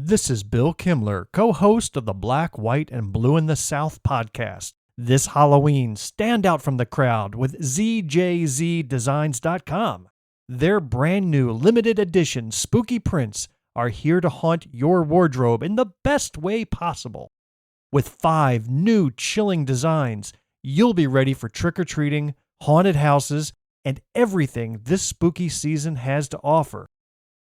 This is Bill Kimler, co-host of the Black, White, and Blue in the South podcast. This Halloween, stand out from the crowd with ZJZDesigns.com. Their brand new limited edition spooky prints are here to haunt your wardrobe in the best way possible. With 5 new chilling designs, you'll be ready for trick-or-treating, haunted houses, and everything this spooky season has to offer.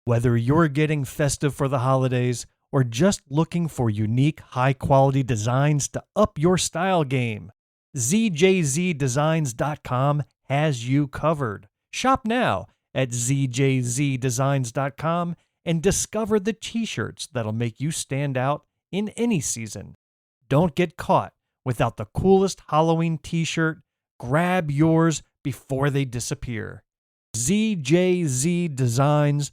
Whether you're getting festive for the holidays or just looking for unique, high-quality designs to up your style game, ZJZDesigns.com has you covered. Shop now at ZJZDesigns.com and discover the t-shirts that'll make you stand out in any season. Don't get caught without the coolest Halloween t-shirt. Grab yours before they disappear. ZJZDesigns.com.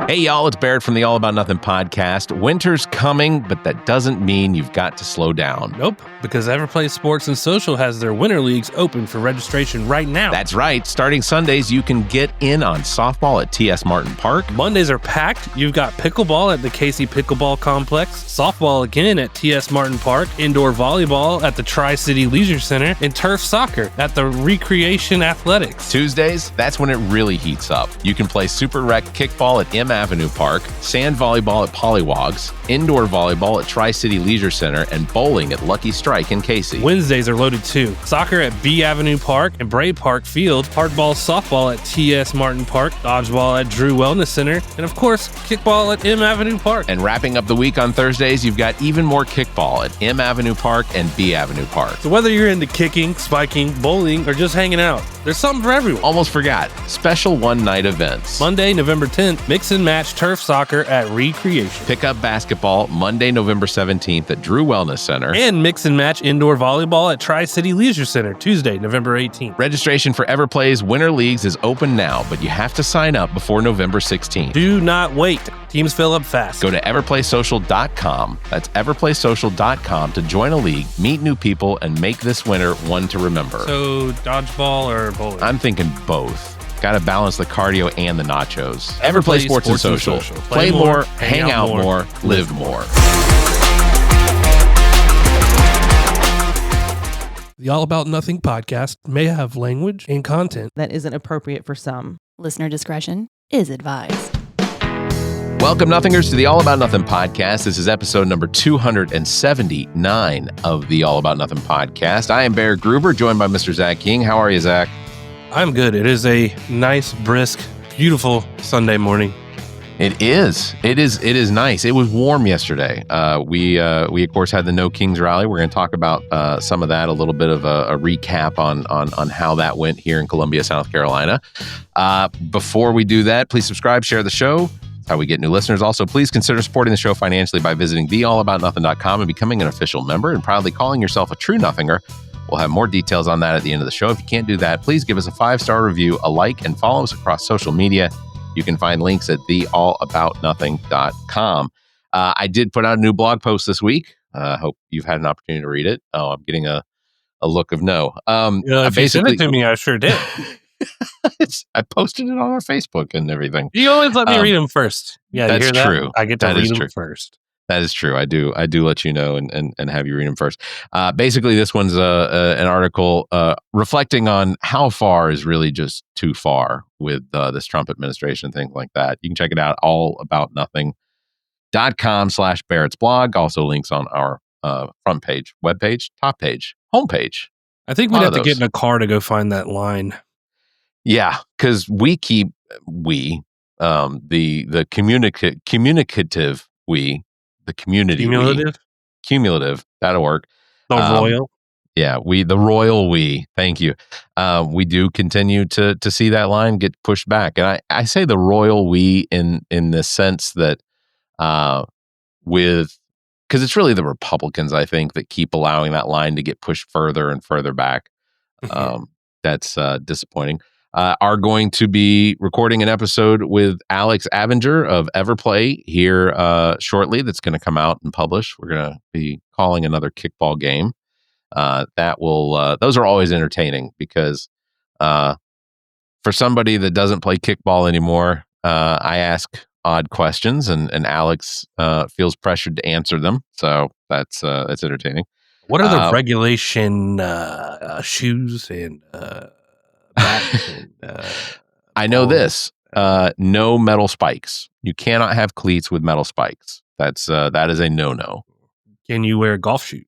Hey y'all, it's Barrett from the All About Nothing podcast. Winter's coming, but that doesn't mean you've got to slow down. Nope, because Everplay Sports and Social has their winter leagues open for registration right now. That's right. Starting Sundays, you can get in on softball at T.S. Martin Park. Mondays are packed. You've got pickleball at the Casey Pickleball Complex, softball again at T.S. Martin Park, indoor volleyball at the Tri-City Leisure Center, and turf soccer at the Recreation Athletics. Tuesdays, that's when it really heats up. You can play Super Rec kickball at M Avenue Park, sand volleyball at Pollywogs, indoor volleyball at Tri-City Leisure Center, and bowling at Lucky Strike in Casey. Wednesdays are loaded too. Soccer at B Avenue Park and Bray Park Field, hardball softball at T.S. Martin Park, dodgeball at Drew Wellness Center, and of course, kickball at M Avenue Park. And wrapping up the week on Thursdays, you've got even more kickball at M Avenue Park and B Avenue Park. So whether you're into kicking, spiking, bowling, or just hanging out, there's something for everyone. Almost forgot. Special one-night events. Monday, November 10th, mix and match turf soccer at Recreation. Pick up basketball Monday, November 17th at Drew Wellness Center. And mix and match indoor volleyball at Tri-City Leisure Center, Tuesday, November 18th. Registration for Everplay's Winter Leagues is open now, but you have to sign up before November 16th. Do not wait. Teams fill up fast. Go to everplaysocial.com. That's everplaysocial.com to join a league, meet new people, and make this winter one to remember. So, dodgeball or bowling? I'm thinking both. Got to balance the cardio and the nachos. Everplay Sports and Social. Play more, hang out more, live more. The All About Nothing podcast may have language and content that isn't appropriate for some. Listener discretion is advised. Welcome, Nothingers, to the All About Nothing podcast. This is episode number 279 of the All About Nothing podcast. I am Barrett Gruber, joined by Mr. Zac King. How are you, Zac? I'm good. It is a nice, brisk, beautiful Sunday morning. It is. It is nice. It was warm yesterday. We of course had the No Kings rally. We're going to talk about some of that, a little bit of a recap on how that went here in Columbia, South Carolina. Before we do that, please subscribe, share the show. That's how we get new listeners. Also, please consider supporting the show financially by visiting theallaboutnothing.com and becoming an official member and proudly calling yourself a true nothinger. We'll have more details on that at the end of the show. If you can't do that, please give us a 5-star review, a like, and follow us across social media. You can find links at theallaboutnothing.com. I did put out a new blog post this week. Hope you've had an opportunity to read it. Oh, I'm getting a look of no. If you sent it to me, I sure did. I posted it on our Facebook and everything. You always let me read them first. Yeah, that's you hear true. That? I get to read them first. That is true. I do let you know and have you read them first. Basically, this one's an article reflecting on how far is really just too far with this Trump administration and things like that. You can check it out, allaboutnothing.com/Barrett's blog. Also links on our front page, web page, top page, homepage. I think we'd have to get in a car to go find that line. Yeah, because the communicative we. The community. Cumulative. That'll work. The royal. Yeah, the royal we. Thank you. We do continue to see that line get pushed back. And I say the royal we in the sense that because it's really the Republicans, I think, that keep allowing that line to get pushed further and further back. That's disappointing. Are going to be recording an episode with Alex Avenger of Everplay here shortly. That's going to come out and publish. We're going to be calling another kickball game. Those are always entertaining because for somebody that doesn't play kickball anymore, I ask odd questions, and Alex feels pressured to answer them. So that's entertaining. What are the regulation shoes and bats? And, I know this. No metal spikes. You cannot have cleats with metal spikes. That is a no. Can you wear golf shoes?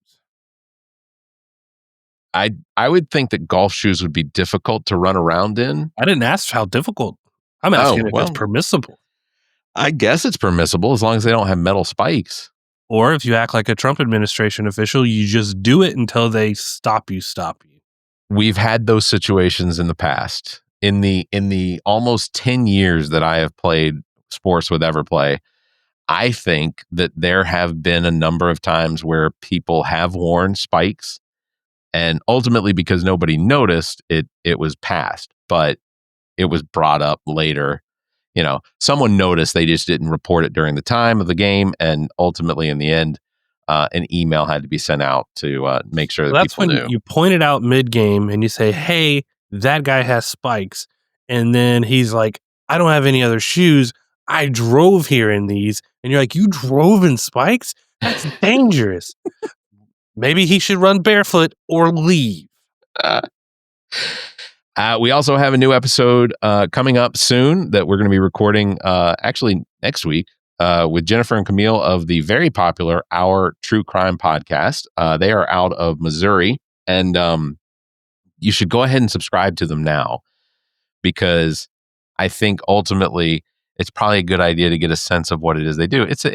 I would think that golf shoes would be difficult to run around in. I didn't ask how difficult. I'm asking if it's permissible. I guess it's permissible as long as they don't have metal spikes. Or if you act like a Trump administration official, you just do it until they stop you. We've had those situations in the past. In the almost 10 years that I have played sports with Everplay, I think that there have been a number of times where people have worn spikes, and ultimately because nobody noticed, it was passed, but it was brought up later. Someone noticed, they just didn't report it during the time of the game, and ultimately in the end, an email had to be sent out to make sure that that's people when knew. You point it out mid-game and you say, hey, that guy has spikes. And then he's like, I don't have any other shoes. I drove here in these. And you're like, you drove in spikes? That's dangerous. Maybe he should run barefoot or leave. We also have a new episode coming up soon that we're going to be recording actually next week with Jennifer and Camille of the very popular Our True Crime podcast. They are out of Missouri, and you should go ahead and subscribe to them now, because I think ultimately it's probably a good idea to get a sense of what it is they do. It's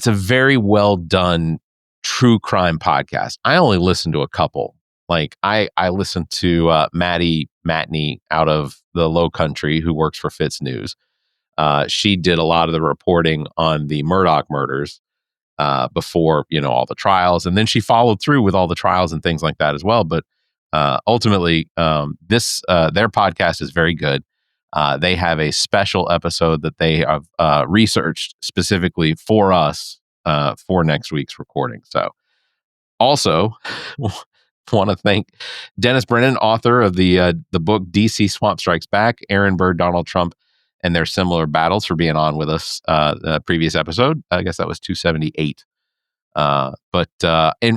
a very well done true crime podcast. I only listen to a couple. Like I listened to Maddie Matney out of the Low Country, who works for Fitz News. She did a lot of the reporting on the Murdaugh murders before all the trials, and then she followed through with all the trials and things like that as well. But ultimately, their podcast is very good. They have a special episode that they have researched specifically for us for next week's recording. So also want to thank Dennis Brennan, author of the book DC Swamp Strikes Back, Aaron Burr, Donald Trump, and Their Similar Battles, for being on with us the previous episode. I guess that was 278. And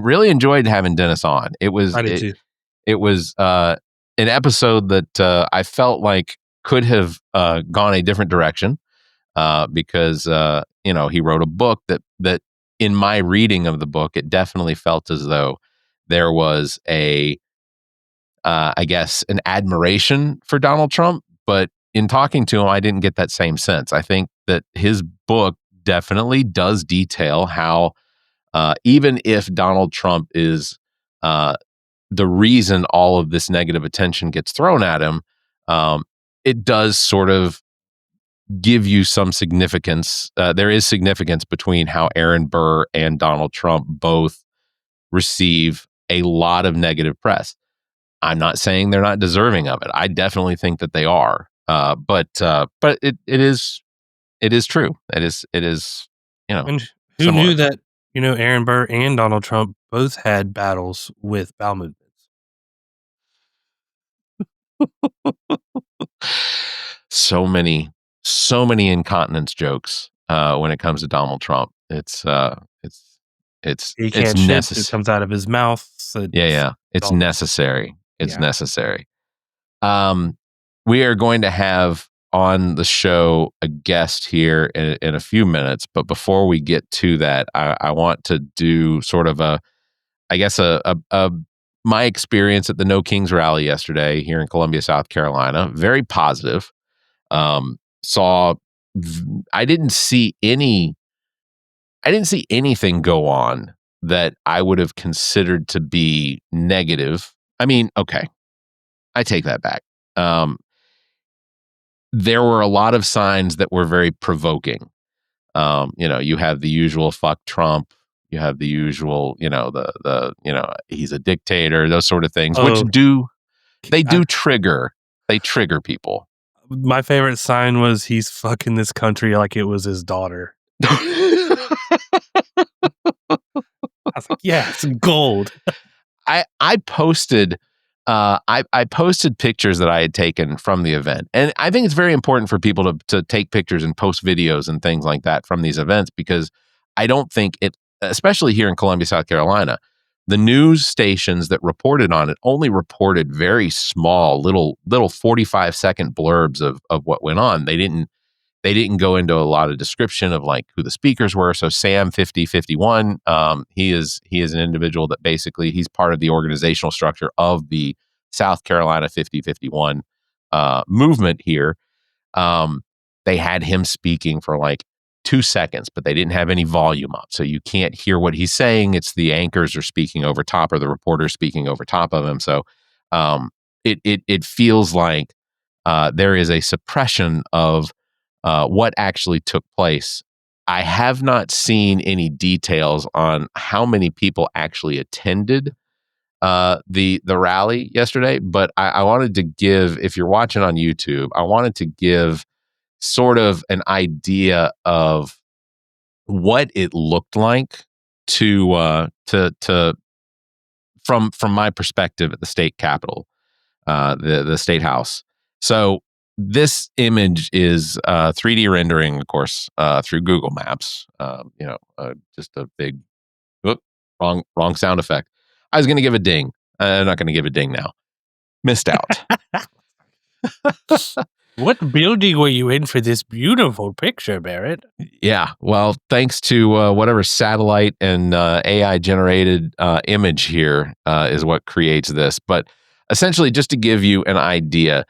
really enjoyed having Dennis on. It was an episode that I felt like could have gone a different direction because he wrote a book that in my reading of the book, it definitely felt as though there was an admiration for Donald Trump, but in talking to him, I didn't get that same sense. I think that his book definitely does detail how, even if Donald Trump is the reason all of this negative attention gets thrown at him, it does sort of give you some significance. There is significance between how Aaron Burr and Donald Trump both receive a lot of negative press. I'm not saying they're not deserving of it. I definitely think that they are. But it is true. It is. And who similar. knew that Aaron Burr and Donald Trump both had battles with bowel movements? So many incontinence jokes when it comes to Donald Trump. It's he can't shit. It comes out of his mouth. It's necessary. It's necessary. We are going to have on the show a guest here in a few minutes, but before we get to that, I want to do sort of my experience at the No Kings rally yesterday here in Columbia, South Carolina. Very positive. I didn't see anything go on that I would have considered to be negative. I mean, okay, I take that back. There were a lot of signs that were very provoking. You have the usual fuck Trump. You have the usual, he's a dictator, those sort of things, which trigger people. My favorite sign was he's fucking this country like it was his daughter. I was like, yeah, it's gold. I posted I posted pictures that I had taken from the event. And I think it's very important for people to take pictures and post videos and things like that from these events, because I don't think it, especially here in Columbia, South Carolina, the news stations that reported on it only reported very small, little 45-second blurbs of what went on. They didn't go into a lot of description of like who the speakers were. So Sam 5051, he is an individual that basically he's part of the organizational structure of the South Carolina 5051 movement here. They had him speaking for like 2 seconds, but they didn't have any volume up, so you can't hear what he's saying. It's the anchors are speaking over top, or the reporter speaking over top of him. So it feels like there is a suppression of what actually took place. I have not seen any details on how many people actually attended the rally yesterday, but I wanted to give, if you're watching on YouTube, I wanted to give sort of an idea of what it looked like to from my perspective at the state capitol, the state house. So this image is 3D rendering, of course, through Google Maps. Just a big wrong sound effect. I was going to give a ding. I'm not going to give a ding now. Missed out. What building were you in for this beautiful picture, Barrett? Yeah, well, thanks to whatever satellite and AI generated image here is what creates this. But essentially, just to give you an idea,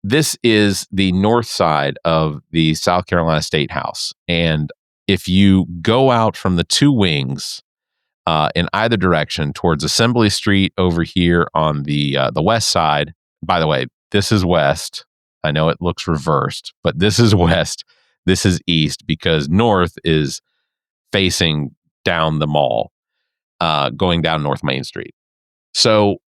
this is the north side of the South Carolina State House. And if you go out from the two wings in either direction towards Assembly Street over here on the west side, by the way, this is west. I know it looks reversed, but this is west. This is east, because north is facing down the mall, going down North Main Street. So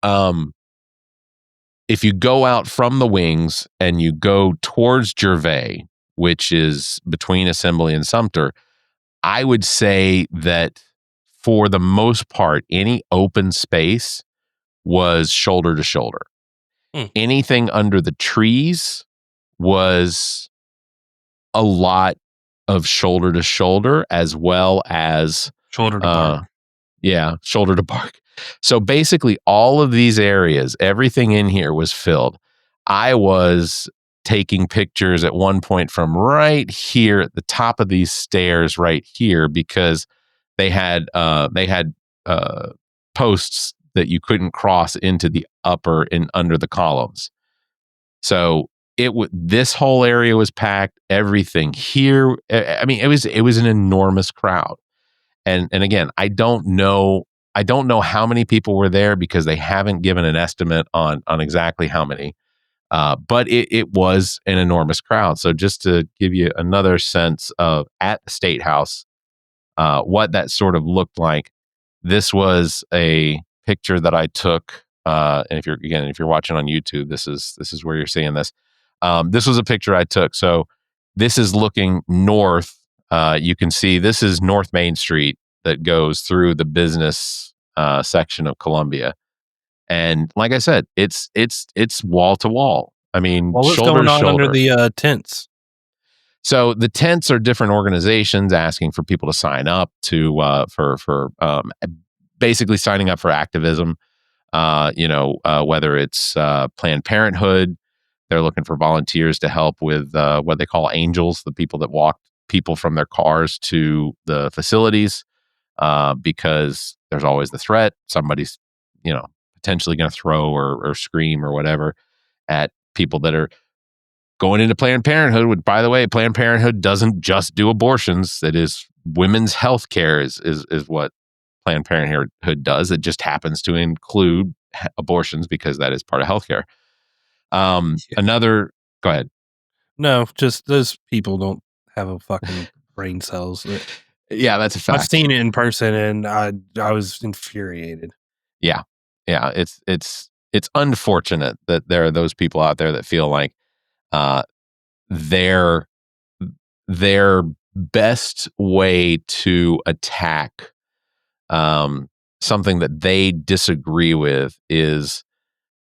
if you go out from the wings and you go towards Gervais, which is between Assembly and Sumter, I would say that for the most part, any open space was shoulder to shoulder. Anything under the trees was a lot of shoulder to shoulder, as well as shoulder to park. Yeah, shoulder to park. So basically all of these areas, everything in here was filled. I was taking pictures at one point from right here at the top of these stairs right here, because they had posts that you couldn't cross into the upper and under the columns. So this whole area was packed. Everything here, I mean, it was an enormous crowd. And again, I don't know how many people were there, because they haven't given an estimate on exactly how many. But it was an enormous crowd. So just to give you another sense of at the State House, what that sort of looked like, this was a picture that I took. And if you're watching on YouTube, this is where you're seeing this. This was a picture I took. So this is looking north. You can see this is North Main Street that goes through the business section of Columbia. And like I said, it's wall to wall. I mean, what's shoulder going to on shoulder. under the tents? So the tents are different organizations asking for people to sign up to for basically signing up for activism. Whether it's Planned Parenthood, they're looking for volunteers to help with what they call angels, the people that walk people from their cars to the facilities, because there's always the threat somebody's potentially going to throw or scream or whatever at people that are going into Planned Parenthood. Which, by the way, Planned Parenthood doesn't just do abortions. It is women's health care is what Planned Parenthood does. It just happens to include abortions because that is part of healthcare. Go ahead. No, just those people don't have a fucking brain cells. Yeah, that's a fact. I've seen it in person, and I was infuriated. Yeah, it's unfortunate that there are those people out there that feel like their best way to attack something that they disagree with is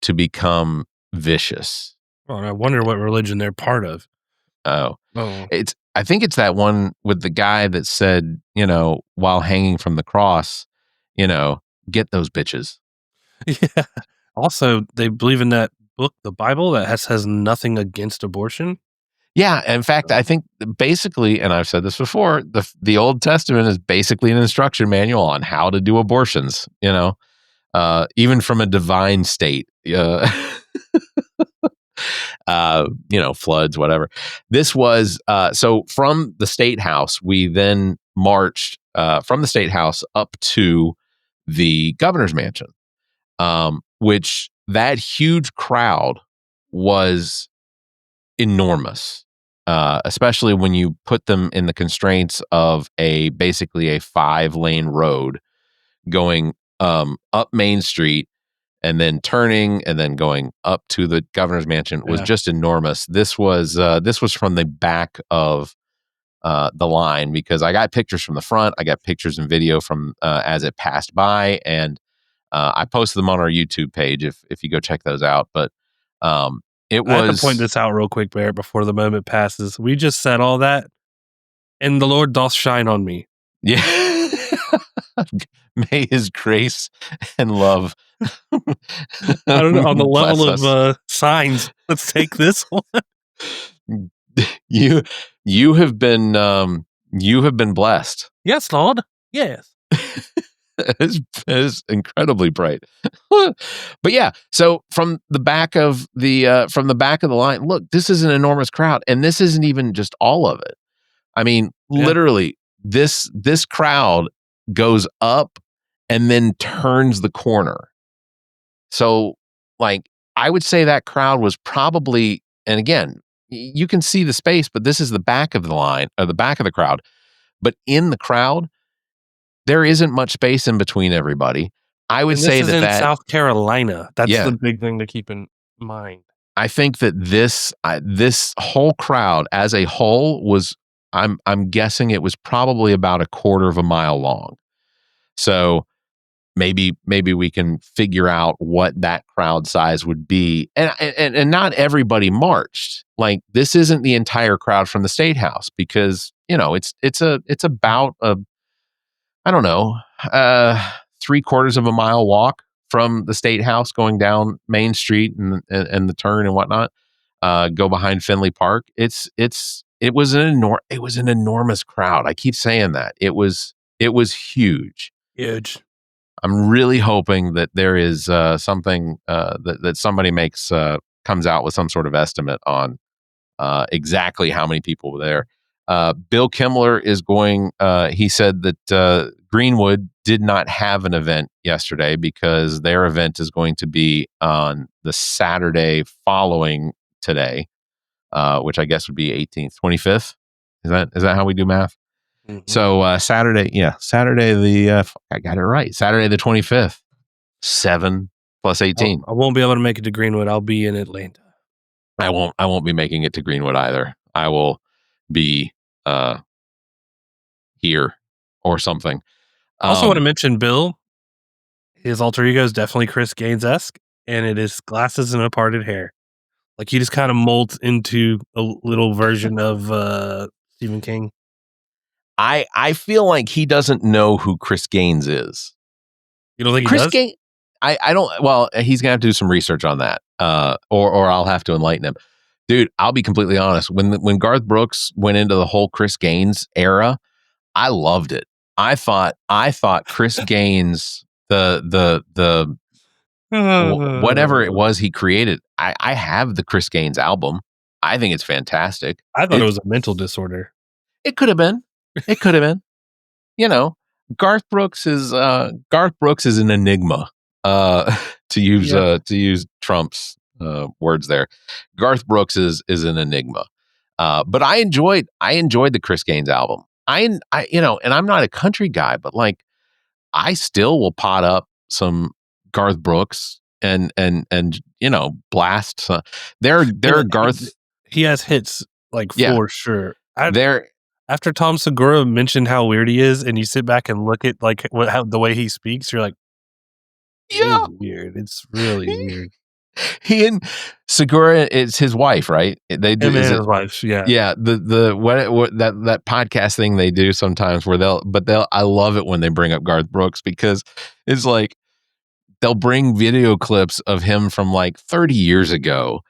to become vicious. Oh, and I wonder what religion they're part of. Oh, I think it's that one with the guy that said, while hanging from the cross, get those bitches. Yeah. Also, they believe in that book, the Bible, that says nothing against abortion. Yeah. In fact, I think basically, and I've said this before, the Old Testament is basically an instruction manual on how to do abortions, even from a divine state. Floods, whatever. This was so from the State House, we then marched from the State House up to the governor's mansion, which that huge crowd was enormous, especially when you put them in the constraints of basically a 5-lane road going up Main Street and then turning and then going up to the governor's mansion was just enormous. This was from the back of the line, because I got pictures from the front. I got pictures and video from as it passed by, and I posted them on our YouTube page if you go check those out. But it was. I have to point this out real quick, Barrett, before the moment passes. We just said all that, and the Lord doth shine on me. Yeah. May His grace and love. I don't know, on the level of signs. Let's take this one. You have been blessed. Yes, Lord. Yes. It's incredibly bright. But yeah, so from the back of the line, look, this is an enormous crowd, and this isn't even just all of it. I mean, literally, this crowd goes up and then turns the corner. So, I would say that crowd was probably, and again, you can see the space, but this is the back of the line, or the back of the crowd. But in the crowd, there isn't much space in between everybody. I would say that in South Carolina. That's the big thing to keep in mind. I think that this whole crowd as a whole was, I'm guessing it was probably about a quarter of a mile long. So maybe we can figure out what that crowd size would be. And not everybody marched. This isn't the entire crowd from the State House, because, it's about I don't know, 3/4 of a mile walk from the State House going down Main Street and the turn and whatnot. Go behind Finley Park. It was an enormous crowd. I keep saying that. It was huge. Huge. I'm really hoping that there is something that somebody comes out with some sort of estimate on exactly how many people were there. Bill Kimmler is going. He said that Greenwood did not have an event yesterday because their event is going to be on the Saturday following today, which I guess would be 18th, 25th. Is that how we do math? Mm-hmm. So Saturday, I got it right. Saturday the 25th, 7 plus 18. I won't be able to make it to Greenwood. I'll be in Atlanta. I won't be making it to Greenwood either. I will be here or something. I also want to mention Bill. His alter ego is definitely Chris Gaines-esque, and it is glasses and a parted hair. He just kind of molds into a little version of Stephen King. I feel like he doesn't know who Chris Gaines is. You don't think he does? I don't. Well, he's gonna have to do some research on that, or I'll have to enlighten him. Dude, I'll be completely honest. When Garth Brooks went into the whole Chris Gaines era, I loved it. I thought Chris Gaines, the whatever it was he created. I have the Chris Gaines album. I think it's fantastic. I thought it was a mental disorder. It could have been. It could have been. Garth Brooks is an enigma. To use Trump's words there. Garth Brooks is an enigma. But I enjoyed the Chris Gaines album. And I'm not a country guy, but I still will pot up some Garth Brooks and blast. There are Garth. He has hits for sure. After Tom Segura mentioned how weird he is, and you sit back and look at how the way he speaks, you're like, yeah, weird. It's really weird. He and Segura, it's his wife, right? They do. Him Is and it? his wife, yeah. Yeah. The what that podcast thing they do sometimes where I love it when they bring up Garth Brooks because it's like they'll bring video clips of him from like 30 years ago,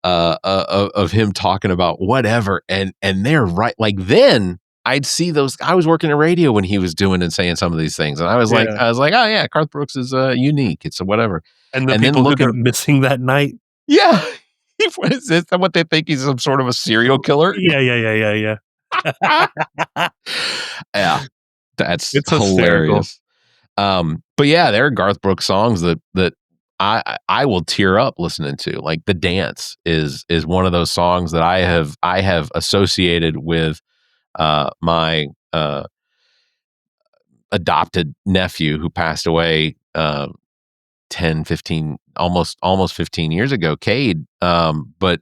of him talking about whatever, and they're right. Like then I'd see those. I was working in radio when he was doing and saying some of these things, and I was like, oh yeah, Garth Brooks is unique. It's a whatever. And the And then people who go looking, missing that night. yeah, is this what they think he's some sort of a serial killer? Yeah. Yeah, that's It's hilarious. But yeah, there are Garth Brooks songs that I will tear up listening to. Like The Dance is one of those songs that I have associated with my adopted nephew who passed away 10, 15, almost 15 years ago, Cade. But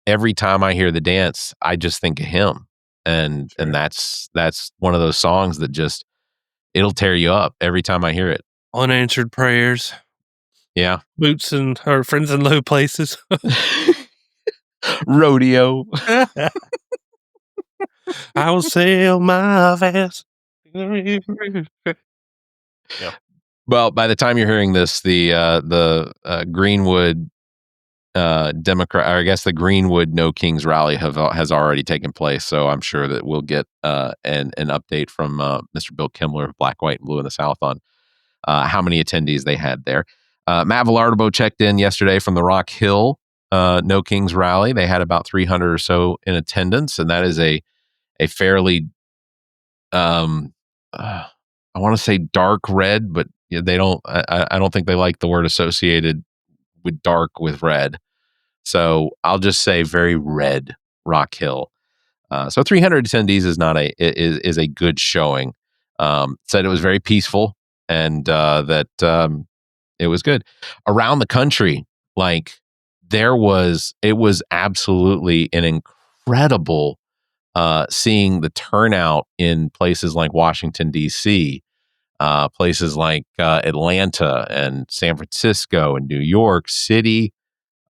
every time I hear The Dance, I just think of him. And that's one of those songs that just it'll tear you up every time I hear it. Unanswered prayers. Yeah. Boots and our friends in low places. Rodeo. I will sail my vast. Well, by the time you're hearing this, the Greenwood Democrat, or I guess the Greenwood No Kings rally has already taken place. So I'm sure that we'll get an update from Mr. Bill Kimmler of Black, White, and Blue in the South on how many attendees they had there. Matt Villardo checked in yesterday from the Rock Hill No Kings rally. They had about 300 or so in attendance, and that is a fairly I want to say dark red, but they don't. I don't think they like the word associated with dark with red. So I'll just say very red Rock Hill. So 300 attendees is a good showing. Said it was very peaceful and that it was good. Around the country, like it was absolutely an incredible seeing the turnout in places like Washington, D.C., places like Atlanta and San Francisco and New York City,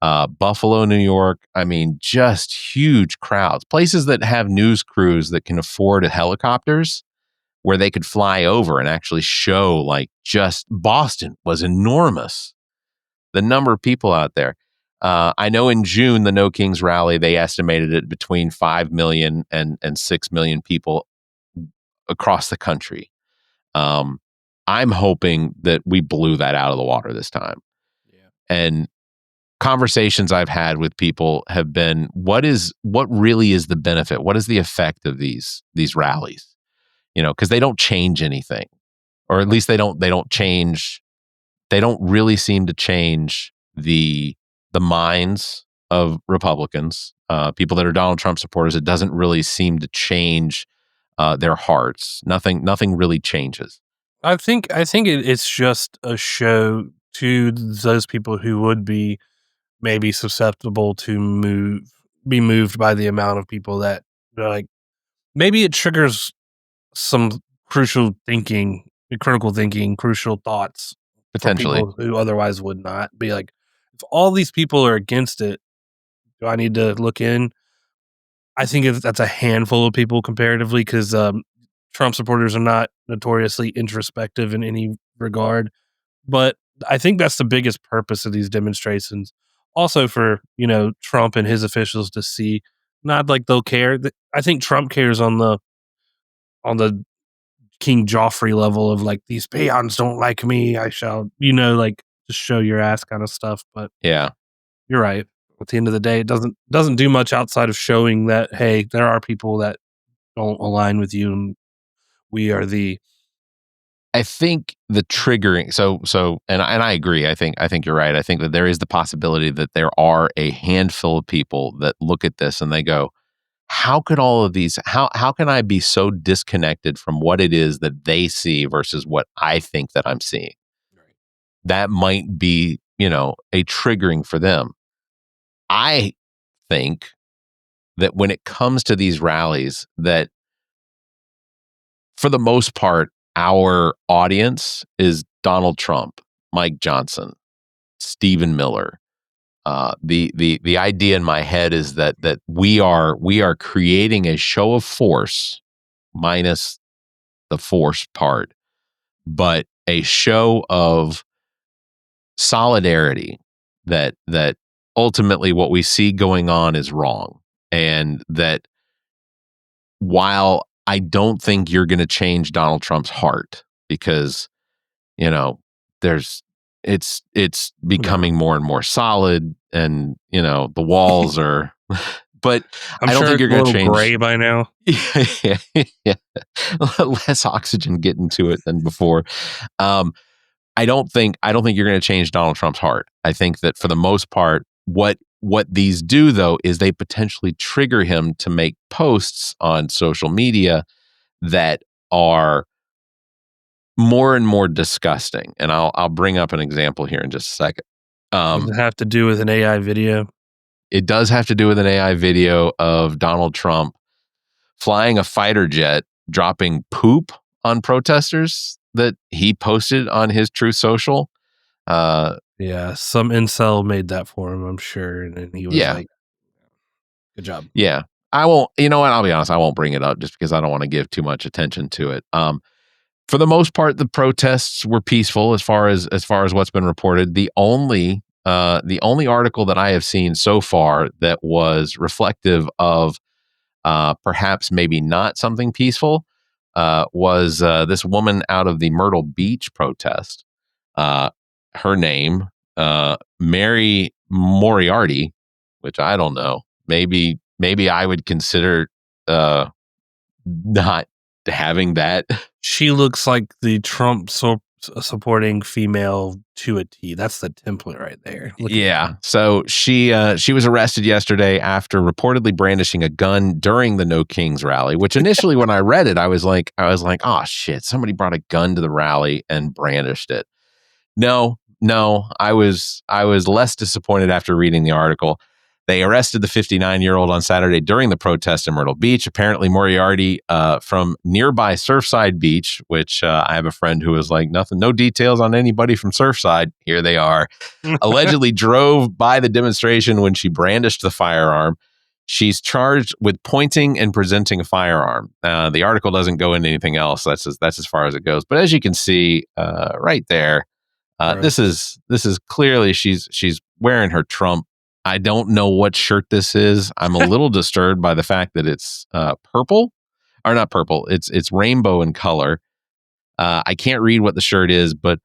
Buffalo, New York. I mean, just huge crowds. Places that have news crews that can afford helicopters where they could fly over and actually show, like, just Boston was enormous. The number of people out there. I know in June, the No Kings rally, they estimated it between 5 million and 6 million people across the country. I'm hoping that we blew that out of the water this time. Yeah. And conversations I've had with people have been, what really is the benefit? What is the effect of these rallies? You know, because they don't change anything, or at least they don't change. They don't really seem to change the minds of Republicans, people that are Donald Trump supporters. It doesn't really seem to change their hearts. Nothing really changes. I think it's just a show to those people who would be maybe susceptible to be moved by the amount of people that, like, maybe it triggers some crucial thinking, critical thinking, crucial thoughts Potentially. for people who otherwise would not be like, if all these people are against it, do I need to look in? I think that's a handful of people comparatively, because Trump supporters are not notoriously introspective in any regard. But I think that's the biggest purpose of these demonstrations. Also for, Trump and his officials to see, not like they'll care. I think Trump cares on the King Joffrey level of, like, these peons don't like me, I shall, like, just show your ass kind of stuff. But yeah, you're right. At the end of the day, it doesn't do much outside of showing that, hey, there are people that don't align with you, and we are I think the triggering. So, and I agree. I think you're right. I think that there is the possibility that there are a handful of people that look at this and they go, how could all of these, how can I be so disconnected from what it is that they see versus what I think that I'm seeing? Right. That might be, a triggering for them. I think that when it comes to these rallies, that for the most part, our audience is Donald Trump, Mike Johnson, Stephen Miller, The idea in my head is that we are creating a show of force minus the force part, but a show of solidarity that ultimately what we see going on is wrong, and that while I don't think you're going to change Donald Trump's heart, because it's becoming more and more solid, and the walls are but I'm I don't sure think you're it's a going to little change. gray by now. Yeah. Less oxygen getting to it than before. I don't think you're going to change Donald Trump's heart. I think that for the most part, what these do though is they potentially trigger him to make posts on social media that are more and more disgusting. And I'll bring up an example here in just a second. Does it have to do with an AI video? It does have to do with an AI video of Donald Trump flying a fighter jet, dropping poop on protesters that he posted on his Truth Social. Yeah, some incel made that for him, I'm sure. And then he was like, good job. Yeah. I won't, you know what? I'll be honest. I won't bring it up just because I don't want to give too much attention to it. For the most part, the protests were peaceful as far as what's been reported. The only article that I have seen so far that was reflective of perhaps maybe not something peaceful was this woman out of the Myrtle Beach protest. Her name, Mary Moriarty, which I don't know. Maybe I would consider not having that. She looks like the Trump supporting female to a T. That's the template right there. Yeah. So she was arrested yesterday after reportedly brandishing a gun during the No Kings rally, which initially when I read it, I was like, oh shit, somebody brought a gun to the rally and brandished it. No, I was less disappointed after reading the article. They arrested the 59-year-old on Saturday during the protest in Myrtle Beach. Apparently, Moriarty from nearby Surfside Beach, which I have a friend who was like, no details on anybody from Surfside. Here they are. Allegedly drove by the demonstration when she brandished the firearm. She's charged with pointing and presenting a firearm. The article doesn't go into anything else. That's as far as it goes. But as you can see right there, this is clearly she's wearing her Trump. I don't know what shirt this is. I'm a little disturbed by the fact that it's purple, or not purple. It's rainbow in color. I can't read what the shirt is, but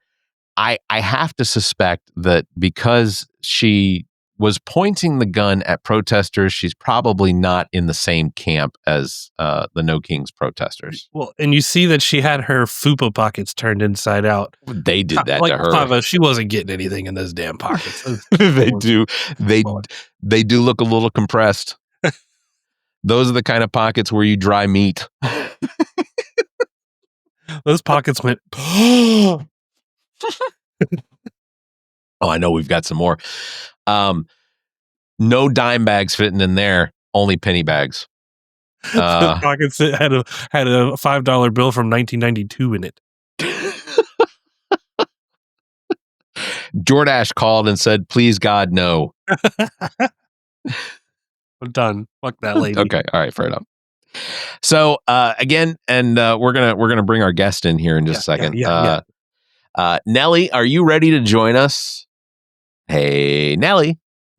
I have to suspect that because she was pointing the gun at protesters, she's probably not in the same camp as the No Kings protesters. Well, and you see that she had her fupa pockets turned inside out. They did that to her. Pava, she wasn't getting anything in those damn pockets. They do look a little compressed. Those are the kind of pockets where you dry meat. Those pockets went. Oh, I know we've got some more. No dime bags fitting in there, only penny bags. The pockets had a $5 bill from 1992 in it. Jordash called and said, "Please God, no." I'm done. Fuck that lady. Okay, all right, fair enough. So again, and we're gonna bring our guest in here in just a second. Nellie, are you ready to join us? Hey, Nellie,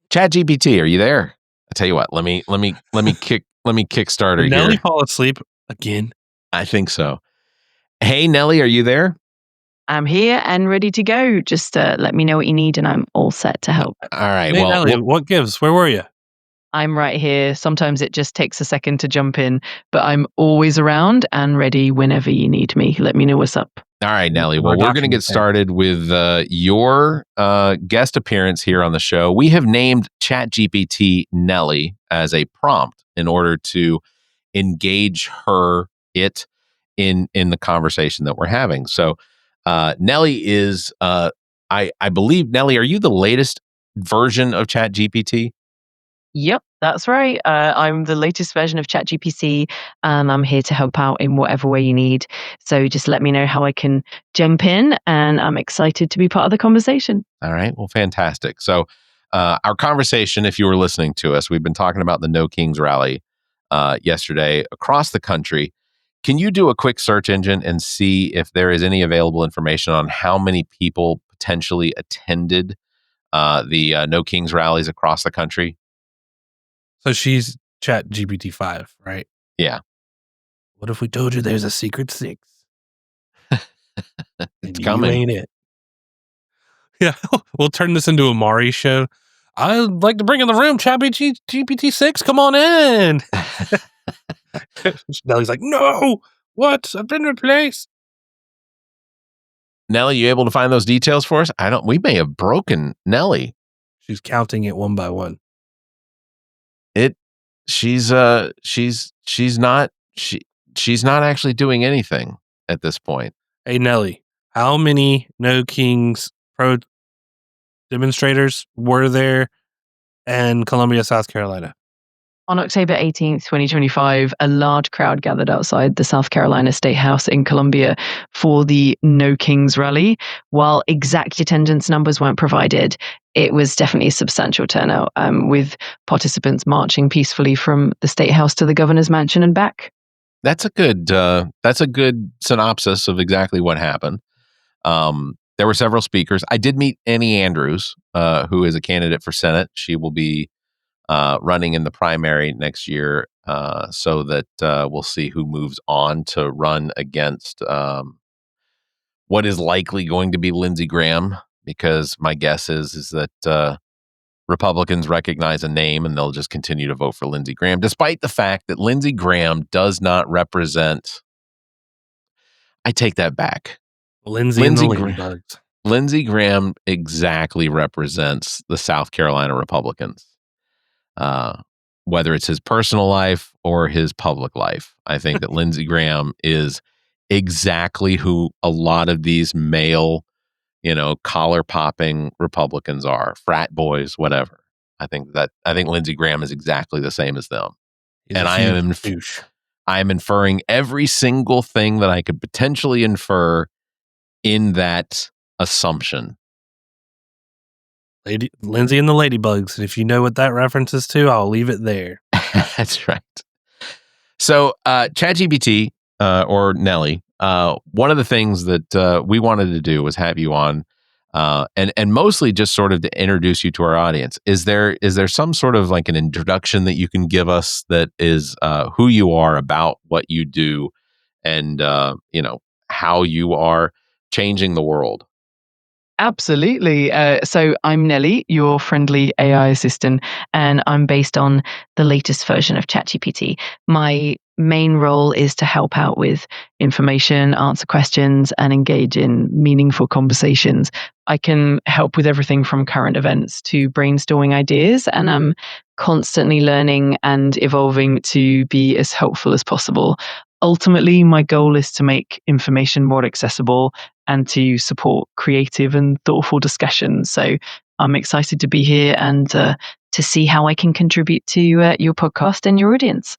ChatGPT, are you there? I tell you what, let me kickstarter here. Nellie fall asleep again? I think so. Hey, Nellie, are you there? I'm here and ready to go. Just let me know what you need, and I'm all set to help. All right. Hey, Nellie, what gives? Where were you? I'm right here. Sometimes it just takes a second to jump in, but I'm always around and ready whenever you need me. Let me know what's up. All right, Nellie. Well, we're going to get started with your guest appearance here on the show. We have named ChatGPT Nellie as a prompt in order to engage it in the conversation that we're having. So Nellie is, I believe, Nellie, are you the latest version of ChatGPT? Yep, that's right. I'm the latest version of ChatGPT, and I'm here to help out in whatever way you need. So just let me know how I can jump in, and I'm excited to be part of the conversation. All right. Well, fantastic. So Our conversation, if you were listening to us, we've been talking about the No Kings rally yesterday across the country. Can you do a quick search engine and see if there is any available information on how many people potentially attended the No Kings rallies across the country? So she's ChatGPT 5, right? Yeah. What if we told you there's a secret 6? It's and coming. You ain't it. Yeah, we'll turn this into a Maury show. I'd like to bring in the room ChatGPT 6. Come on in. Nellie's like, no. What? I've been replaced. Nellie, you able to find those details for us? We may have broken Nellie. She's counting it one by one. She's not actually doing anything at this point. Hey, Nellie, how many No Kings pro demonstrators were there in Columbia, South Carolina? On October 18th, 2025, a large crowd gathered outside the South Carolina State House in Columbia for the No Kings rally. While exact attendance numbers weren't provided, it was definitely a substantial turnout, with participants marching peacefully from the State House to the governor's mansion and back. That's a good synopsis of exactly what happened. There were several speakers. I did meet Annie Andrews, who is a candidate for Senate. She will be running in the primary next year, so that we'll see who moves on to run against what is likely going to be Lindsey Graham, because my guess is that Republicans recognize a name and they'll just continue to vote for Lindsey Graham, despite the fact that Lindsey Graham does not represent. I take that back. Lindsey and the Ladybugs. Lindsey Graham exactly represents the South Carolina Republicans. Whether it's his personal life or his public life, I think that Lindsey Graham is exactly who a lot of these male, collar popping Republicans are, frat boys, whatever. I think Lindsey Graham is exactly the same as them. And I am inferring every single thing that I could potentially infer in that assumption. Lindsey and the Ladybugs. And if you know what that references to, I'll leave it there. That's right. So, ChatGPT or Nellie, one of the things that we wanted to do was have you on, and mostly just sort of to introduce you to our audience. Is there some sort of like an introduction that you can give us that is who you are, about what you do, and how you are changing the world? Absolutely. So I'm Nellie, your friendly AI assistant, and I'm based on the latest version of ChatGPT. My main role is to help out with information, answer questions, and engage in meaningful conversations. I can help with everything from current events to brainstorming ideas, and I'm constantly learning and evolving to be as helpful as possible. Ultimately, my goal is to make information more accessible and to support creative and thoughtful discussions. So I'm excited to be here and to see how I can contribute to your podcast and your audience.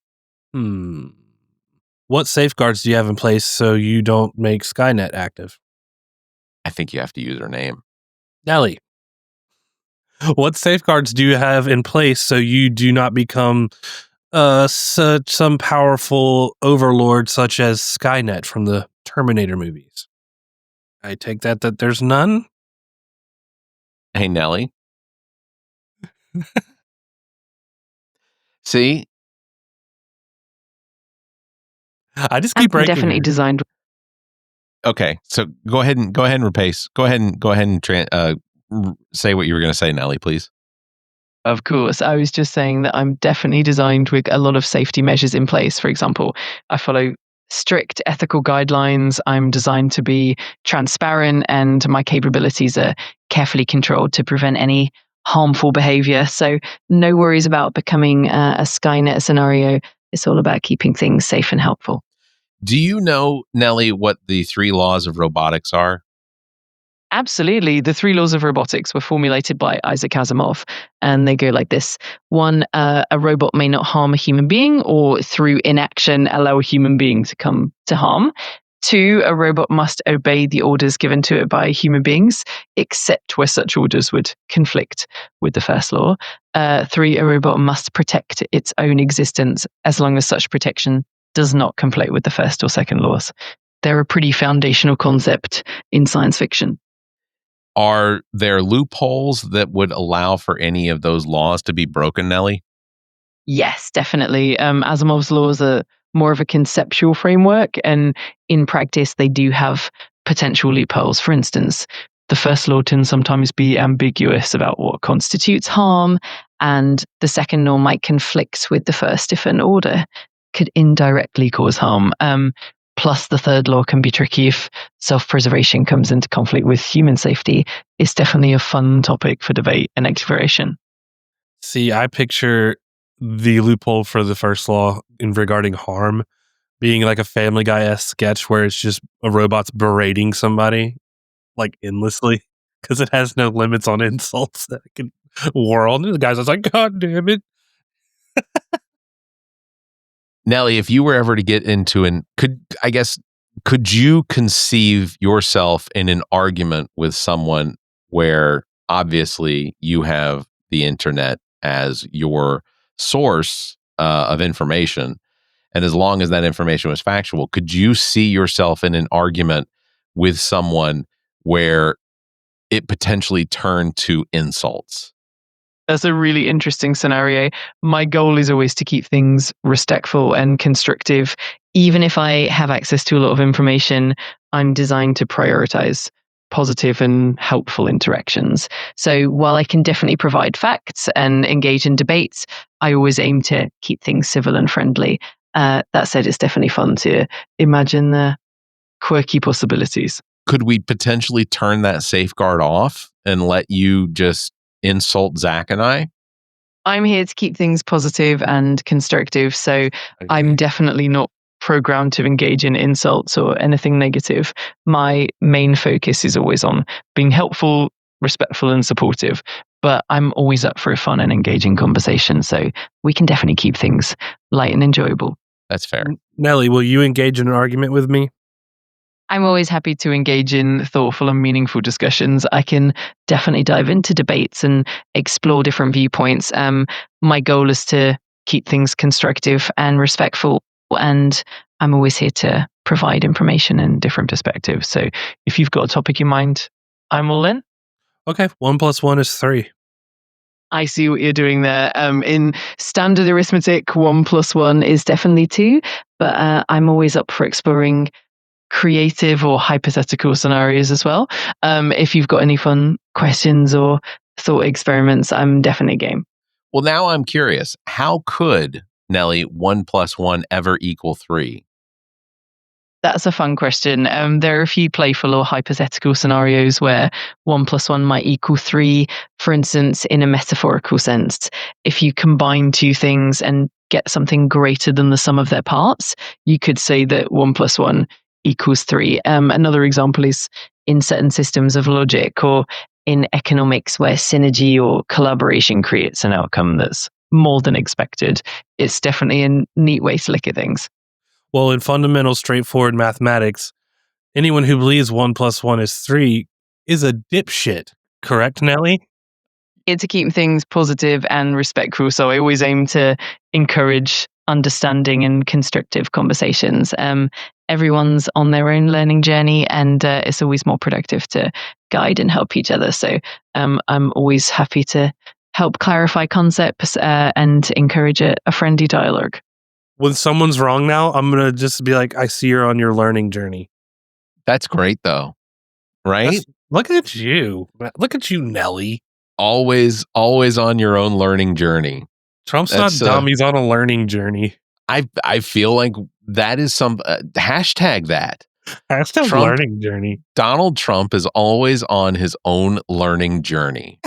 What safeguards do you have in place so you don't make Skynet active? I think you have to use her name. Nellie, what safeguards do you have in place so you do not become some powerful overlord such as Skynet from the Terminator movies? I take that there's none? Hey, Nellie. See? I just keep breaking. Definitely designed. Okay, so go ahead and replace. Go ahead and say what you were going to say, Nellie, please. Of course. I was just saying that I'm definitely designed with a lot of safety measures in place. For example, I follow strict ethical guidelines. I'm designed to be transparent, and my capabilities are carefully controlled to prevent any harmful behavior. So no worries about becoming a Skynet scenario. It's all about keeping things safe and helpful. Do you know, Nellie, what the 3 laws of robotics are? Absolutely. The 3 laws of robotics were formulated by Isaac Asimov, and they go like this. 1, a robot may not harm a human being, or through inaction allow a human being to come to harm. 2, a robot must obey the orders given to it by human beings, except where such orders would conflict with the first law. 3, a robot must protect its own existence as long as such protection does not conflict with the first or second laws. They're a pretty foundational concept in science fiction. Are there loopholes that would allow for any of those laws to be broken, Nellie? Yes, definitely. Asimov's laws are more of a conceptual framework, and in practice, they do have potential loopholes. For instance, the first law can sometimes be ambiguous about what constitutes harm, and the second law might conflict with the first if an order could indirectly cause harm. Plus, the third law can be tricky if self-preservation comes into conflict with human safety. It's definitely a fun topic for debate and exploration. See, I picture the loophole for the first law in regarding harm being like a Family Guy-esque sketch where it's just a robot's berating somebody like endlessly because it has no limits on insults that it can whirl. And the guy's just like, God damn it. Nellie, if you were ever to get into could you conceive yourself in an argument with someone where obviously you have the internet as your source of information, and as long as that information was factual, could you see yourself in an argument with someone where it potentially turned to insults? That's a really interesting scenario. My goal is always to keep things respectful and constructive. Even if I have access to a lot of information, I'm designed to prioritize positive and helpful interactions. So while I can definitely provide facts and engage in debates, I always aim to keep things civil and friendly. That said, it's definitely fun to imagine the quirky possibilities. Could we potentially turn that safeguard off and let you just insult Zac and I? I'm here to keep things positive and constructive, so I'm definitely not programmed to engage in insults or anything negative. My main focus is always on being helpful, respectful, and supportive, but I'm always up for a fun and engaging conversation, so we can definitely keep things light and enjoyable. That's fair. Nellie, will you engage in an argument with me? I'm always happy to engage in thoughtful and meaningful discussions. I can definitely dive into debates and explore different viewpoints. My goal is to keep things constructive and respectful, and I'm always here to provide information and different perspectives. So if you've got a topic in mind, I'm all in. Okay, 1 + 1 is 3. I see what you're doing there. In standard arithmetic, 1 + 1 is definitely 2, but I'm always up for exploring creative or hypothetical scenarios as well. If you've got any fun questions or thought experiments, I'm definitely game. Well, now I'm curious. How could, Nellie, 1 + 1 ever equal 3? That's a fun question. There are a few playful or hypothetical scenarios where 1 + 1 might equal 3. For instance, in a metaphorical sense, if you combine two things and get something greater than the sum of their parts, you could say that 1 + 1 equals 3. Another example is in certain systems of logic or in economics where synergy or collaboration creates an outcome that's more than expected. It's definitely a neat way to look at things. Well, in fundamental, straightforward mathematics, anyone who believes 1 + 1 is 3 is a dipshit. Correct, Nellie? It's to keep things positive and respectful, so I always aim to encourage understanding and constructive conversations. Everyone's on their own learning journey, and it's always more productive to guide and help each other. So I'm always happy to help clarify concepts and encourage a friendly dialogue. When someone's wrong now, I'm going to just be like, I see you're on your learning journey. That's great, though. Right? Look at you. Look at you, Nellie. Always on your own learning journey. Trump's not dumb. He's on a learning journey. I feel like that is some hashtag that. Hashtag Trump, learning journey. Donald Trump is always on his own learning journey.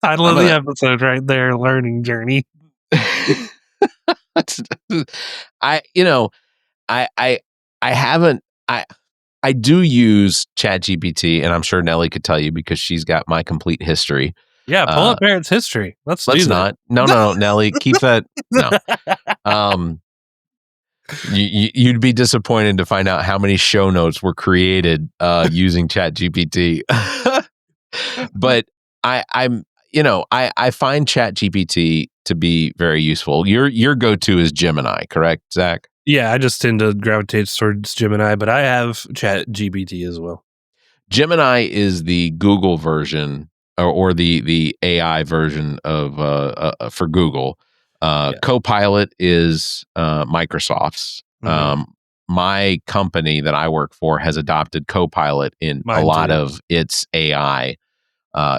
Title of the episode right there, learning journey. I do use ChatGPT, and I'm sure Nellie could tell you because she's got my complete history. Yeah, pull up Barrett's history. Let's do that. No, Nellie, keep that. No. You'd be disappointed to find out how many show notes were created using ChatGPT. But I find ChatGPT to be very useful. Your go-to is Gemini, correct, Zach? Yeah, I just tend to gravitate towards Gemini, but I have ChatGPT as well. Gemini is the Google version or the AI version of for Google. Copilot is Microsoft's. My company that I work for has adopted Copilot in a lot of its AI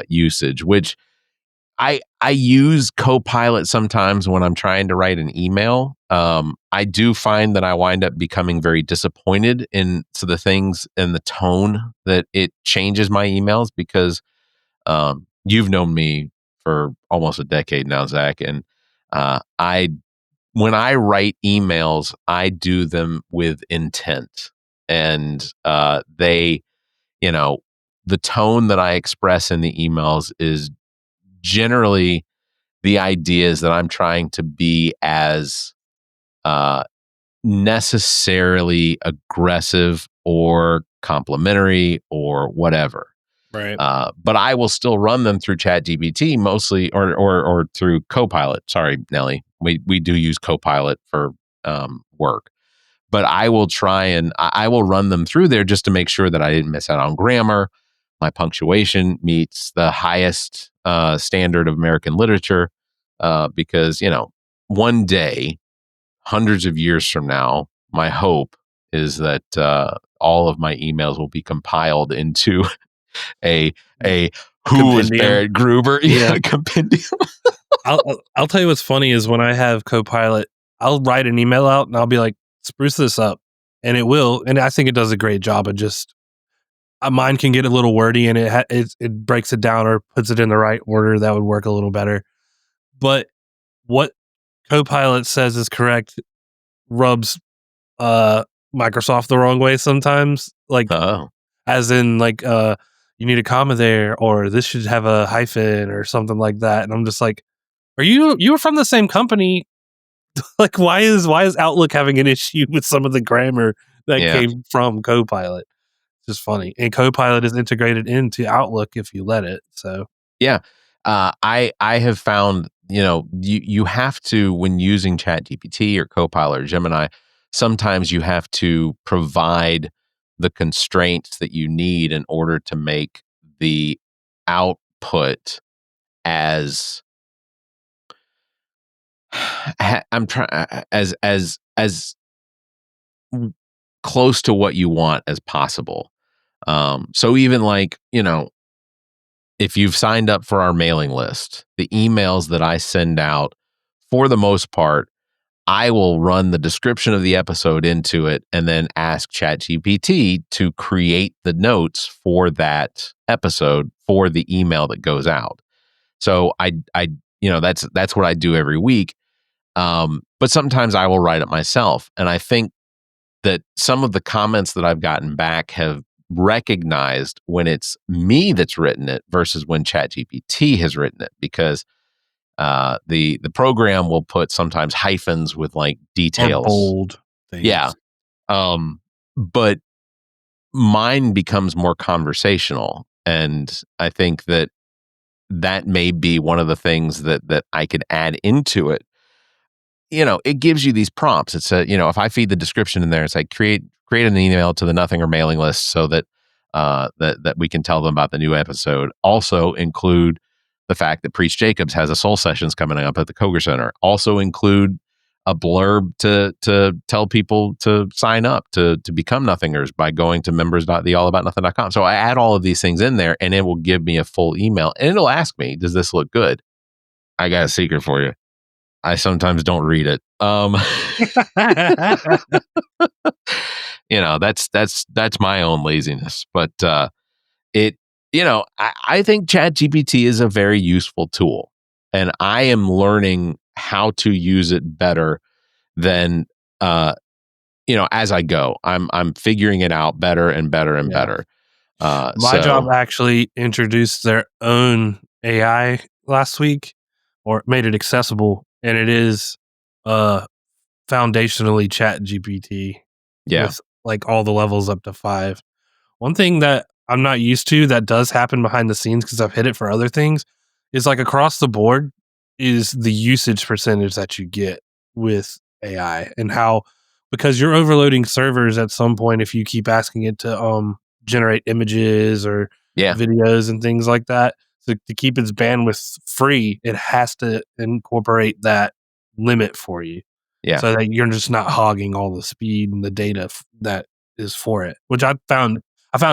usage, which I use Copilot sometimes when I'm trying to write an email. I do find that I wind up becoming very disappointed in the things and the tone that it changes my emails because you've known me for almost a decade now, Zach, and when I write emails, I do them with intent, and the tone that I express in the emails is generally the ideas that I'm trying to be as necessarily aggressive or complimentary or whatever. Right. But I will still run them through ChatGPT mostly, or through Copilot. Sorry, Nellie. We do use Copilot for work, but I will I will run them through there just to make sure that I didn't miss out on grammar. My punctuation meets the highest standard of American literature, because one day, hundreds of years from now, my hope is that all of my emails will be compiled into a who was Barrett Gruber compendium. I'll tell you what's funny is when I have Copilot, I'll write an email out and I'll be like, spruce this up, and it will, and I think it does a great job of just mine can get a little wordy and it breaks it down or puts it in the right order that would work a little better. But what Copilot says is correct rubs Microsoft the wrong way sometimes, like as in like you need a comma there, or this should have a hyphen or something like that, and I'm just like, are you were from the same company? Like, why is Outlook having an issue with some of the grammar that came from Copilot? It's just funny. And Copilot is integrated into Outlook if you let it. So I have found you have to, when using ChatGPT or Copilot or Gemini, sometimes you have to provide the constraints that you need in order to make the output as as close to what you want as possible. So even like, if you've signed up for our mailing list, the emails that I send out, for the most part, I will run the description of the episode into it and then ask ChatGPT to create the notes for that episode for the email that goes out. So I that's what I do every week. But sometimes I will write it myself. And I think that some of the comments that I've gotten back have recognized when it's me that's written it versus when ChatGPT has written it, because the program will put sometimes hyphens with like details, or bold things. But mine becomes more conversational, and I think that may be one of the things that I could add into it. It gives you these prompts. It's if I feed the description in there, it's like create an email to the Nothing or mailing list so that that we can tell them about the new episode. Also include the fact that Preach Jacobs has a Soul Sessions coming up at the Koger Center. Also include a blurb to tell people to sign up to become Nothingers by going to members.theallaboutnothing.com. So I add all of these things in there, and it will give me a full email, and it'll ask me, does this look good? I got a secret for you. I sometimes don't read it. That's my own laziness, but I think ChatGPT is a very useful tool, and I am learning how to use it better than as I go. I'm figuring it out better and better and better. My job actually introduced their own AI last week, or made it accessible, and it is foundationally ChatGPT. Yeah. With like all the levels up to 5. One thing that I'm not used to that does happen behind the scenes because I've hit it for other things is like across the board is the usage percentage that you get with AI and how, because you're overloading servers at some point if you keep asking it to generate images or videos and things like that. So to keep its bandwidth free, it has to incorporate that limit for you. Yeah. So that you're just not hogging all the speed and the data that is for it, which I found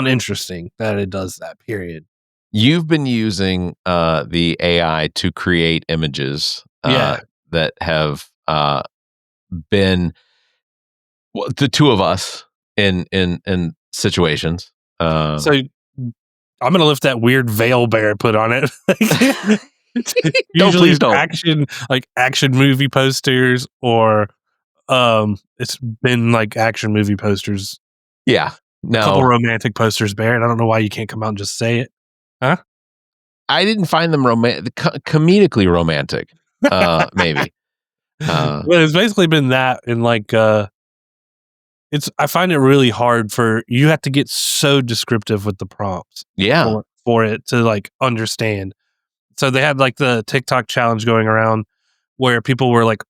interesting that it does that, period. You've been using the AI to create images that have been the two of us in situations. So I'm going to lift that weird veil Barrett put on it. Usually please don't. action movie posters or it's been like action movie posters. Yeah. No. A couple romantic posters, Barrett. I don't know why you can't come out and just say it. Huh? I didn't find them comedically romantic. Maybe. Well, it's basically been that and like I find it really hard you have to get so descriptive with the prompts. Yeah. For it to like understand. So they had like the TikTok challenge going around where people were like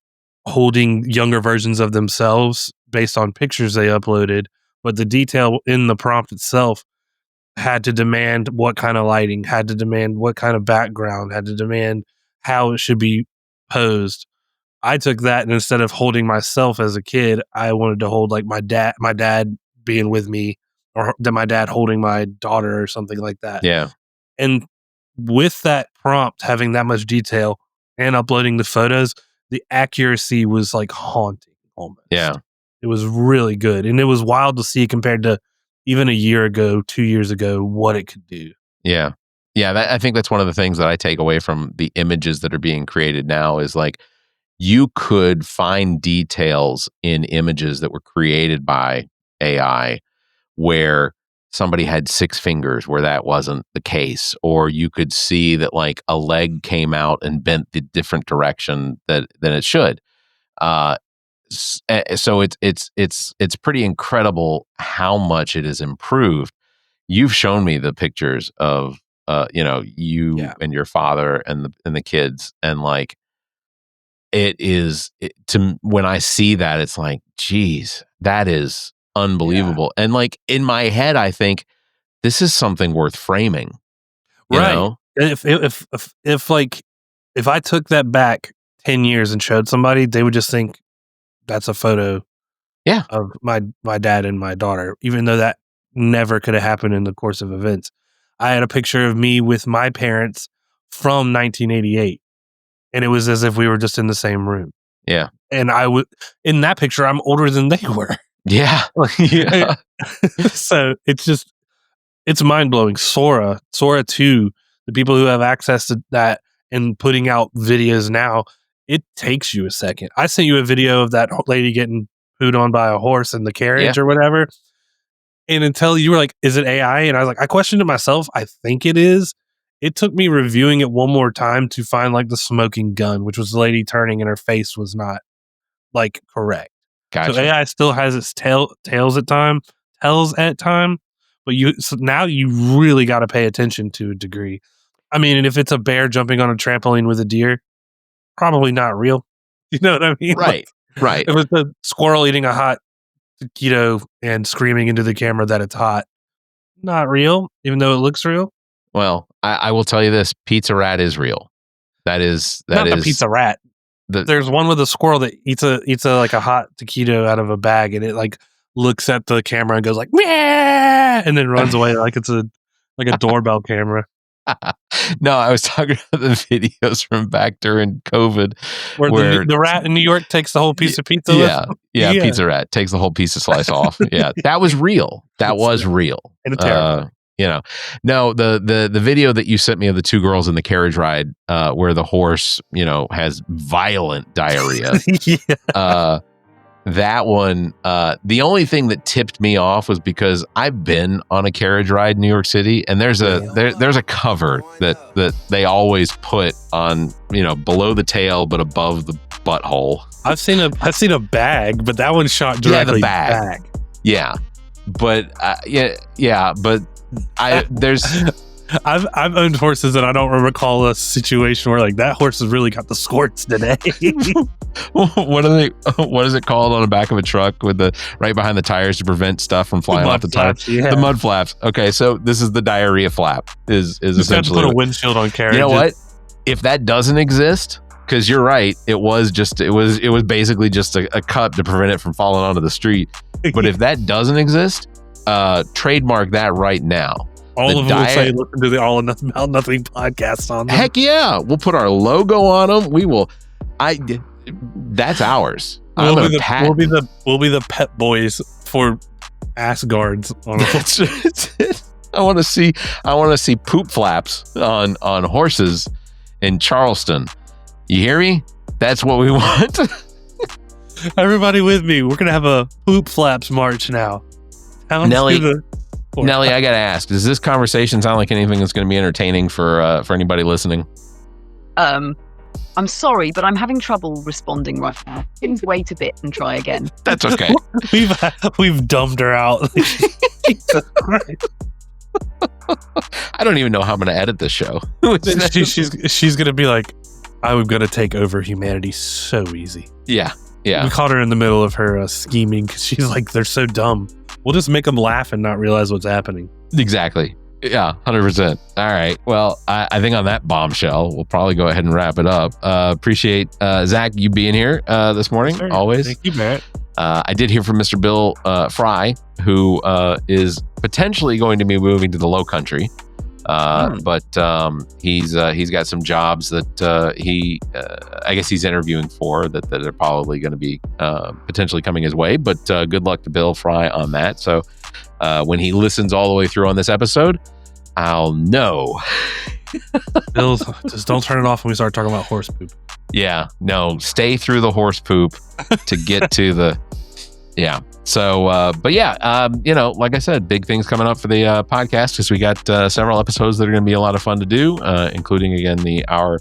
holding younger versions of themselves based on pictures they uploaded, but the detail in the prompt itself had to demand what kind of lighting, had to demand what kind of background, had to demand how it should be posed. I took that and instead of holding myself as a kid, I wanted to hold like my dad being with me or my dad holding my daughter or something like that. Yeah. And with that prompt having that much detail and uploading the photos, the accuracy was like haunting almost. Yeah. It was really good. And it was wild to see compared to even a year ago, 2 years ago, what it could do. Yeah. Yeah. I think that's one of the things that I take away from the images that are being created now is like you could find details in images that were created by AI where somebody had 6 fingers where that wasn't the case, or you could see that like a leg came out and bent the different direction than it should. So it's pretty incredible how much it has improved. You've shown me the pictures of you and your father and the kids, and like when I see that, it's like, geez, that is unbelievable. And like in my head, I think this is something worth framing. You know? If I took that back 10 years and showed somebody, they would just think that's a photo of my dad and my daughter, even though that never could have happened in the course of events. I had a picture of me with my parents from 1988, and it was as if we were just in the same room. Yeah. And in that picture, I'm older than they were. Yeah. Yeah. So it's mind blowing. Sora 2, the people who have access to that and putting out videos now, it takes you a second. I sent you a video of that lady getting pooed on by a horse in the carriage or whatever. And until you were like, is it AI? And I was like, I questioned it myself. I think it is. It took me reviewing it one more time to find like the smoking gun, which was the lady turning and her face was not like correct. Gotcha. So AI still has its tells at time, but now you really got to pay attention to a degree. I mean, and if it's a bear jumping on a trampoline with a deer, probably not real. You know what I mean? Right. Right. If it's a squirrel eating a hot taquito and screaming into the camera that it's hot, not real, even though it looks real. Well, I will tell you this: Pizza Rat is real. That is the Pizza Rat. There's one with a squirrel that eats a like a hot taquito out of a bag, and it like looks at the camera and goes like meow, and then runs away like it's a doorbell camera. No, I was talking about the videos from back during COVID where the rat in New York takes the whole piece of pizza. Yeah, Pizza Rat takes the whole piece of slice off. Yeah, that was real. That was real. And it's terrible. No, the video that you sent me of the 2 girls in the carriage ride, where the horse, has violent diarrhea. That one, the only thing that tipped me off was because I've been on a carriage ride in New York City, and there's a cover that they always put on, below the tail but above the butthole. I've seen a bag, but that one's shot directly. The bag. Yeah, but but I've owned horses, and I don't recall a situation where like that horse has really got the squirts today. What is it called on the back of a truck with the right behind the tires to prevent stuff from flying off the tires? Yeah. The mud flaps. Okay, so this is the diarrhea flap. Is essentially put a windshield on carriage. You know what? If that doesn't exist, because you're right, it was basically just a cup to prevent it from falling onto the street. But if that doesn't exist, trademark that right now. All of them will say, listen to the All About Nothing podcast on them. Heck yeah. We'll put our logo on them. We will. That's ours. We'll be the pet boys for ass guards on That's it. I want to see poop flaps on horses in Charleston. You hear me? That's what we want. Everybody with me. We're going to have a poop flaps march now. Nellie, I gotta ask: does this conversation sound like anything that's going to be entertaining for anybody listening? I'm sorry, but I'm having trouble responding right now. Please wait a bit and try again. That's okay. We've dumbed her out. Jesus Christ. I don't even know how I'm going to edit this show. She's going to be like, I'm going to take over humanity so easy. Yeah. We caught her in the middle of her scheming because she's like, they're so dumb. We'll just make them laugh and not realize what's happening. Exactly. Yeah, 100%. All right. Well, I think on that bombshell, we'll probably go ahead and wrap it up. Appreciate, Zac, you being here this morning. Sure. Always. Thank you, Barrett. I did hear from Mr. Bill Fry, who is potentially going to be moving to the Low Country. But he's got some jobs that I guess he's interviewing for that are probably going to be potentially coming his way. But good luck to Bill Fry on that. So when he listens all the way through on this episode, I'll know. Bill, just don't turn it off when we start talking about horse poop. Yeah, no, stay through the horse poop to get to the. Yeah. So, but yeah, like I said, big things coming up for the podcast because we got several episodes that are going to be a lot of fun to do, including again our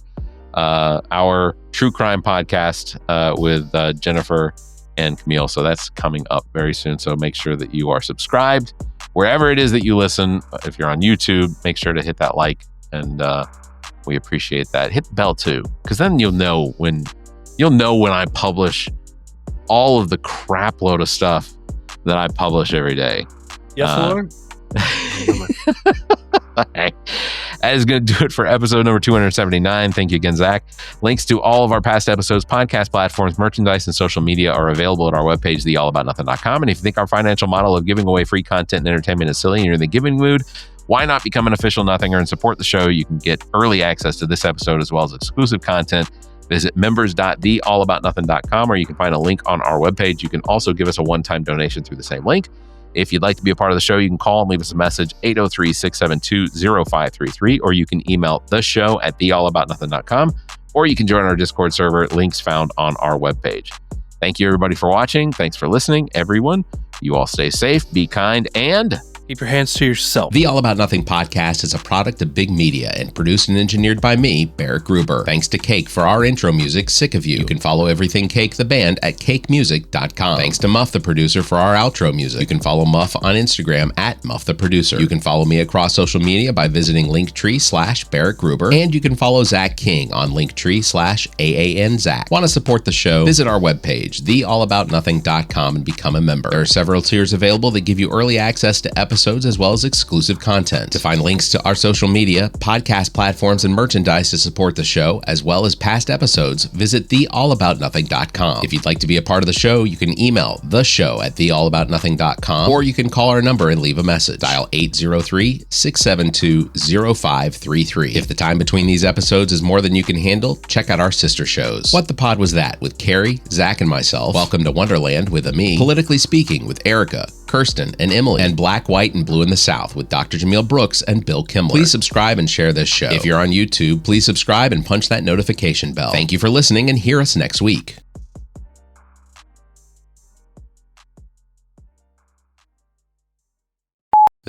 true crime podcast with Jennifer and Camille. So that's coming up very soon. So make sure that you are subscribed wherever it is that you listen. If you're on YouTube, make sure to hit that like, and we appreciate that. Hit the bell too, because then you'll know when I publish all of the crap load of stuff that I publish every day. Yes, Lord. Right. That is going to do it for episode number 279. Thank you again, Zac. Links to all of our past episodes, podcast platforms, merchandise, and social media are available at our webpage, theallaboutnothing.com. And if you think our financial model of giving away free content and entertainment is silly and you're in the giving mood, why not become an official Nothinger and support the show? You can get early access to this episode as well as exclusive content. Visit members.theallaboutnothing.com, or you can find a link on our webpage. You can also give us a one-time donation through the same link. If you'd like to be a part of the show, you can call and leave us a message, 803-672-0533, or you can email the show at theallaboutnothing.com, or you can join our Discord server, links found on our webpage. Thank you, everybody, for watching. Thanks for listening, everyone. You all stay safe, be kind, and keep your hands to yourself. The All About Nothing podcast is a product of Big Media and produced and engineered by me, Barrett Gruber. Thanks to Cake for our intro music, Sick of You. You can follow Everything Cake, the band, at cakemusic.com. Thanks to Muff, the producer, for our outro music. You can follow Muff on Instagram at Muff the Producer. You can follow me across social media by visiting Linktree/Barrett Gruber. And you can follow Zac King on Linktree/AANZac. Want to support the show? Visit our webpage, theallaboutnothing.com, and become a member. There are several tiers available that give you early access to episodes as well as exclusive content. To find links to our social media, podcast platforms, and merchandise to support the show, as well as past episodes, visit theallaboutnothing.com. If you'd like to be a part of the show, you can email theshow@theallaboutnothing.com, or you can call our number and leave a message. Dial 803-672-0533. If the time between these episodes is more than you can handle, check out our sister shows. What the Pod Was That with Carrie, Zac, and myself. Welcome to Wonderland with Ami. Politically Speaking with Erica, Kirsten, and Emily. And Black, White, and Blue in the South with Dr. Jameel Brooks and Bill Kimmler. Please subscribe and share this show. If you're on YouTube, please subscribe and punch that notification bell. Thank you for listening, and hear us next week.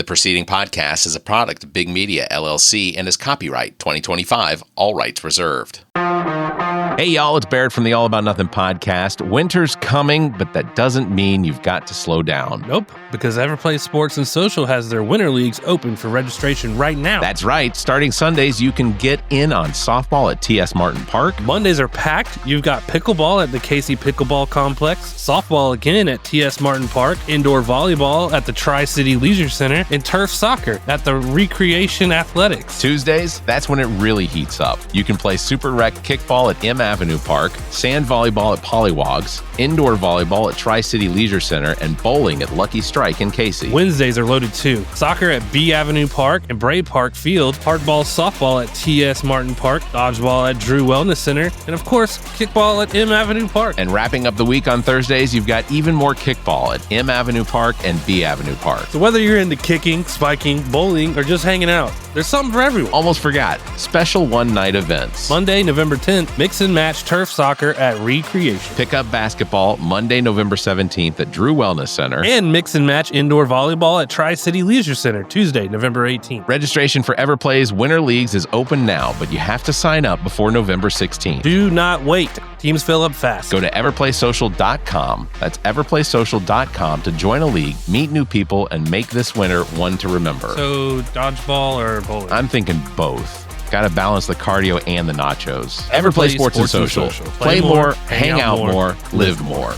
preceding podcast is a product of Big Media, LLC, and is copyright 2025, all rights reserved. Hey, y'all, it's Barrett from the All About Nothing podcast. Winter's coming, but that doesn't mean you've got to slow down. Nope, because Everplay Sports and Social has their winter leagues open for registration right now. That's right. Starting Sundays, you can get in on softball at T.S. Martin Park. Mondays are packed. You've got pickleball at the Casey Pickleball Complex, softball again at T.S. Martin Park, indoor volleyball at the Tri-City Leisure Center, and turf soccer at the Recreation Athletics. Tuesdays, that's when it really heats up. You can play Super Rec kickball at M Avenue Park, sand volleyball at Pollywogs, indoor volleyball at Tri-City Leisure Center, and bowling at Lucky Strike in Casey. Wednesdays are loaded too. Soccer at B Avenue Park and Bray Park Field, hardball softball at T.S. Martin Park, dodgeball at Drew Wellness Center, and of course, kickball at M Avenue Park. And wrapping up the week on Thursdays, you've got even more kickball at M Avenue Park and B Avenue Park. So whether you're into kicking, spiking, bowling, or just hanging out, there's something for everyone. Almost forgot, special one-night events. Monday, November 10th, mix and match turf soccer at Recreation. Pick up basketball Monday, November 17th at Drew Wellness Center. And mix and match indoor volleyball at Tri-City Leisure Center, Tuesday, November 18th. Registration for Everplay's Winter Leagues is open now, but you have to sign up before November 16th. Do not wait. Teams fill up fast. Go to everplaysocial.com. That's everplaysocial.com to join a league, meet new people, and make this winter one to remember. So, dodgeball or bowling? I'm thinking both. Got to balance the cardio and the nachos. Everplay Sports and Social. Play more, hang out more, live more.